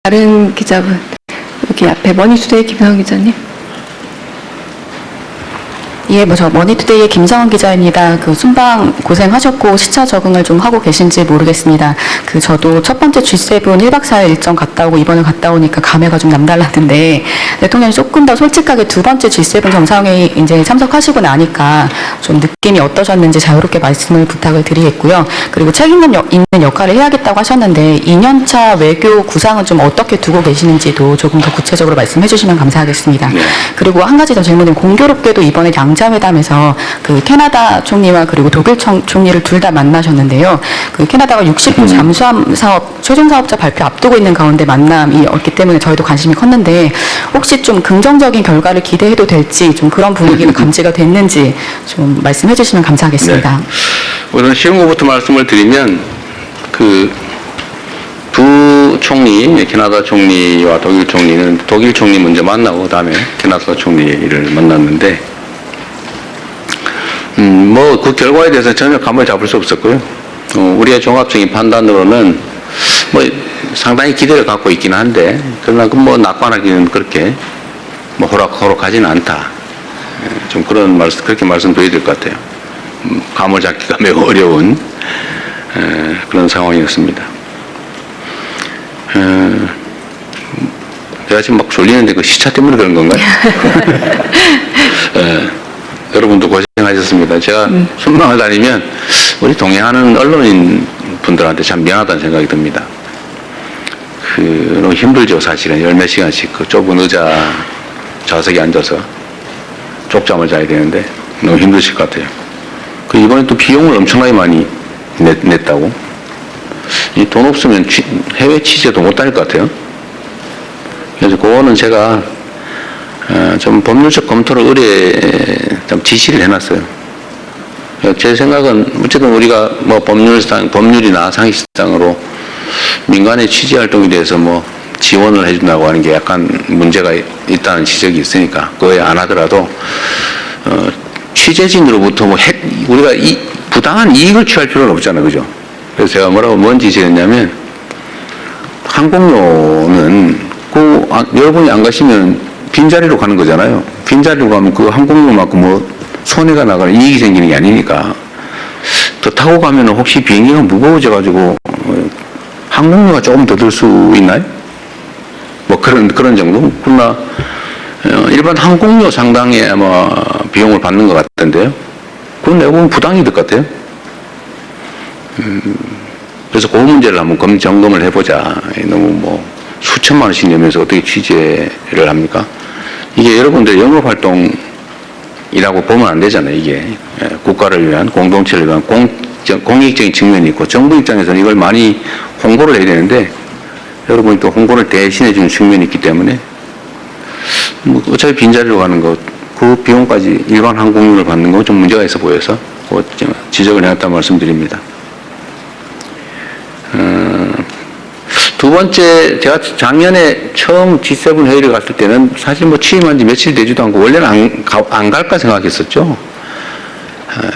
다른 기자분, 여기 앞에 머니투데이 김상원 기자님. 예, 저 머니투데이의 김상원 기자입니다. 순방 고생하셨고 시차 적응을 좀 하고 계신지 모르겠습니다. 저도 첫 번째 G7 1박 4일 일정 갔다 오고 이번에 갔다 오니까 감회가 좀 남달랐는데 대통령이 조금 더 솔직하게 두 번째 G7 정상회의 이제 참석하시고 나니까 좀 느낌이 어떠셨는지 자유롭게 말씀을 부탁을 드리겠고요. 그리고 책임 있는 역할을 해야겠다고 하셨는데 2년차 외교 구상은 좀 어떻게 두고 계시는지도 조금 더 구체적으로 말씀해 주시면 감사하겠습니다. 네. 그리고 한 가지 더 질문은 공교롭게도 이번에 양자회담에서 캐나다 총리와 그리고 독일 총리를 둘 다 만나셨는데요. 캐나다가 60호 잠수함 사업 최종 사업자 발표 앞두고 있는 가운데 만남이었기 때문에 저희도 관심이 컸는데 혹시 좀 긍정적인 결과를 기대해도 될지 좀 그런 분위기가 감지가 됐는지 좀 말씀해 주시면 감사하겠습니다. 네. 우선 쉬운 것부터 말씀을 드리면 두 총리, 캐나다 총리와 독일 총리는 독일 총리 먼저 만나고 그다음에 캐나다 총리를 만났는데 그 결과에 대해서 전혀 감을 잡을 수 없었고요. 우리의 종합적인 판단으로는 상당히 기대를 갖고 있긴 한데 그러나 낙관하기는 그렇게 호락호락하지는 않다. 좀 그렇게 말씀드려야 될 것 같아요. 감을 잡기가 매우 어려운 그런 상황이었습니다. 제가 지금 막 졸리는데 시차 때문에 그런 건가요? 여러분도 고생하셨습니다. 제가 순방을 다니면 우리 동행하는 언론인 분들한테 참 미안하다는 생각이 듭니다. 너무 힘들죠, 사실은. 열 몇 시간씩 좁은 의자 좌석에 앉아서 쪽잠을 자야 되는데 너무 힘드실 것 같아요. 이번에 또 비용을 엄청나게 많이 냈다고. 이 돈 없으면 해외 취재도 못 다닐 것 같아요. 그래서 그거는 제가 좀 법률적 검토를 좀 지시를 해놨어요. 제 생각은 어쨌든 우리가 법률이나 상식상으로 민간의 취재 활동에 대해서 지원을 해준다고 하는 게 약간 문제가 있다는 지적이 있으니까 그거에 안 하더라도 취재진으로부터 우리가 부당한 이익을 취할 필요는 없잖아요, 그죠? 그래서 제가 뭔 지시했냐면 항공료는 여러분이 안 가시면 빈자리로 가는 거잖아요. 빈자리로 가면 항공료만큼 손해가 나거나 이익이 생기는 게 아니니까 더 타고 가면 혹시 비행기가 무거워져가지고 항공료가 조금 더 들 수 있나요? 그런 정도? 그러나 일반 항공료 상당의 아마 비용을 받는 것 같던데요. 그건 내가 보면 부당이 될 것 같아요. 그래서 그 문제를 한번 점검을 해보자. 너무 수천만 원씩 내면서 어떻게 취재를 합니까? 이게 여러분들 영업활동이라고 보면 안 되잖아요. 이게 국가를 위한, 공동체를 위한 공익적인 측면이 있고 정부 입장에서는 이걸 많이 홍보를 해야 되는데 여러분이 또 홍보를 대신해 주는 측면이 있기 때문에 어차피 빈자리로 가는 그 비용까지 일반 항공료를 받는 건 좀 문제가 있어 보여서 지적을 해놨다는 말씀드립니다. 두 번째, 제가 작년에 처음 G7 회의를 갔을 때는 사실 취임한 지 며칠 되지도 않고 원래는 안 갈까 생각했었죠.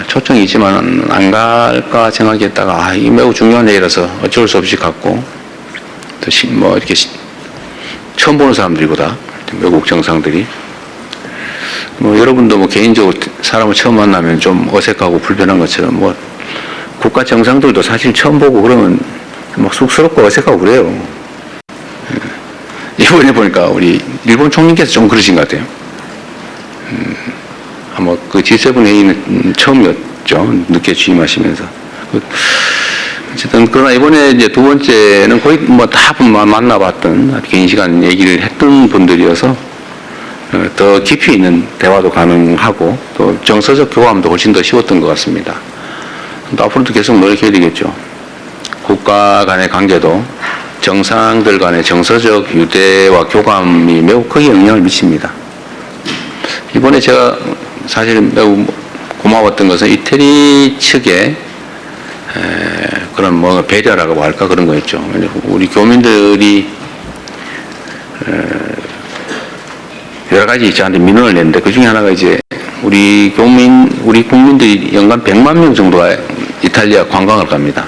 초청이 있지만 안 갈까 생각했다가 이게 매우 중요한 회의라서 어쩔 수 없이 갔고 또 이렇게 처음 보는 사람들이고 다 외국 정상들이 여러분도 개인적으로 사람을 처음 만나면 좀 어색하고 불편한 것처럼 국가 정상들도 사실 처음 보고 그러면 쑥스럽고 어색하고 그래요. 이번에 보니까 우리 일본 총리께서 좀 그러신 것 같아요. 아마 G7 회의는 처음이었죠. 늦게 취임하시면서. 어쨌든 그러나 이번에 이제 두 번째는 거의 다 만나봤던 긴 시간 얘기를 했던 분들이어서 더 깊이 있는 대화도 가능하고 또 정서적 교감도 훨씬 더 쉬웠던 것 같습니다. 또 앞으로도 계속 노력해야 되겠죠. 국가 간의 관계도 정상들 간의 정서적 유대와 교감이 매우 크게 영향을 미칩니다. 이번에 제가 사실 매우 고마웠던 것은 이태리 측의 그런 배려라고 할까 그런 거였죠. 우리 교민들이 여러 가지 저한테 민원을 냈는데 그 중에 하나가 이제 우리 국민들이 연간 100만 명 정도가 이탈리아 관광을 갑니다.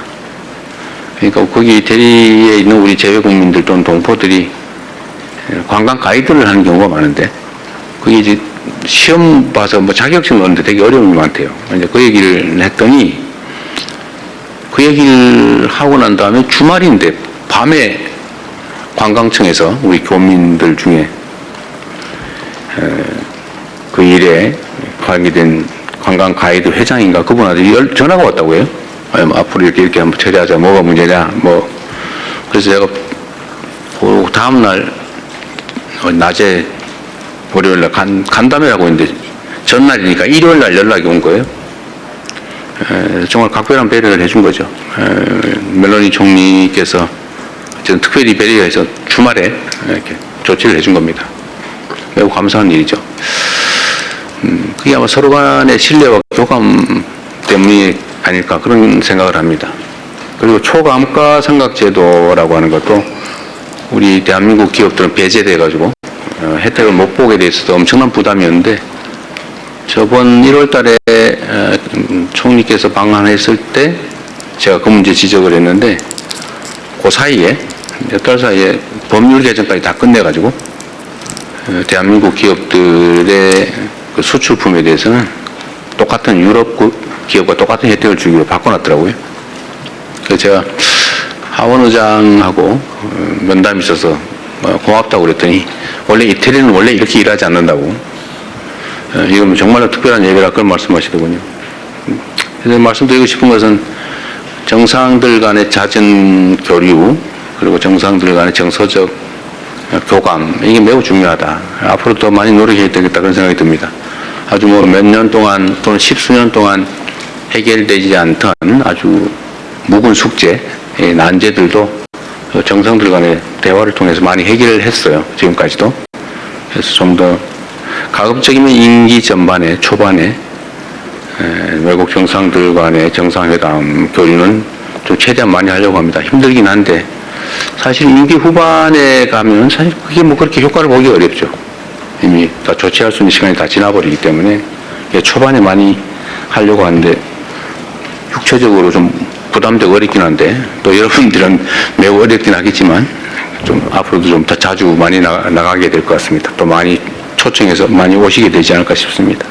그러니까 거기 대리에 있는 우리 재외 국민들 또는 동포들이 관광 가이드를 하는 경우가 많은데 그게 이제 시험 봐서 뭐 자격증 얻는데 되게 어려움이 많대요. 이제 그 얘기를 했더니 그 얘기를 하고 난 다음에 주말인데 밤에 관광청에서 우리 교민들 중에 그 일에 관계된 관광 가이드 회장인가 그분한테 전화가 왔다고 해요. 앞으로 이렇게 한번 처리하자. 뭐가 문제냐. 뭐 그래서 제가 그 다음날 낮에 월요일날 간담회라고 했는데 전날이니까 일요일날 연락이 온 거예요. 정말 각별한 배려를 해준 거죠. 멜로니 총리께서 저는 특별히 배려해서 주말에 이렇게 조치를 해준 겁니다. 매우 감사한 일이죠. 그게 아마 서로 간의 신뢰와 교감 때문이 아닐까 그런 생각을 합니다. 그리고 초감가상각제도라고 하는 것도 우리 대한민국 기업들은 배제돼가지고 혜택을 못 보게 돼 있어서 엄청난 부담이었는데 저번 1월 달에 총리께서 방한했을 때 제가 그 문제 지적을 했는데 그 사이에 몇 달 사이에 법률 개정까지 다 끝내가지고 대한민국 기업들의 그 수출품에 대해서는 똑같은 유럽 기업과 똑같은 혜택을 주기로 바꿔놨더라고요. 그래서 제가 하원 의장하고 면담이 있어서 고맙다고 그랬더니 원래 이태리는 원래 이렇게 일하지 않는다고 이건 정말로 특별한 예배라 그런 말씀하시더군요. 그래서 말씀드리고 싶은 것은 정상들 간의 잦은 교류 그리고 정상들 간의 정서적 교감 이게 매우 중요하다. 앞으로 더 많이 노력해야 되겠다 그런 생각이 듭니다. 아주 뭐 몇 년 동안 또는 십수년 동안 해결되지 않던 아주 묵은 숙제, 난제들도 정상들 간의 대화를 통해서 많이 해결을 했어요. 지금까지도. 그래서 좀 더 가급적이면 임기 전반에 초반에 외국 정상들 간의 정상회담 교류는 좀 최대한 많이 하려고 합니다. 힘들긴 한데 사실 임기 후반에 가면 사실 그게 뭐 그렇게 효과를 보기 어렵죠. 이미 다 조치할 수 있는 시간이 다 지나버리기 때문에 초반에 많이 하려고 하는데 육체적으로 좀 부담되고 어렵긴 한데 또 여러분들은 매우 어렵긴 하겠지만 좀 앞으로도 좀 더 자주 많이 나가게 될 것 같습니다. 또 많이 초청해서 많이 오시게 되지 않을까 싶습니다.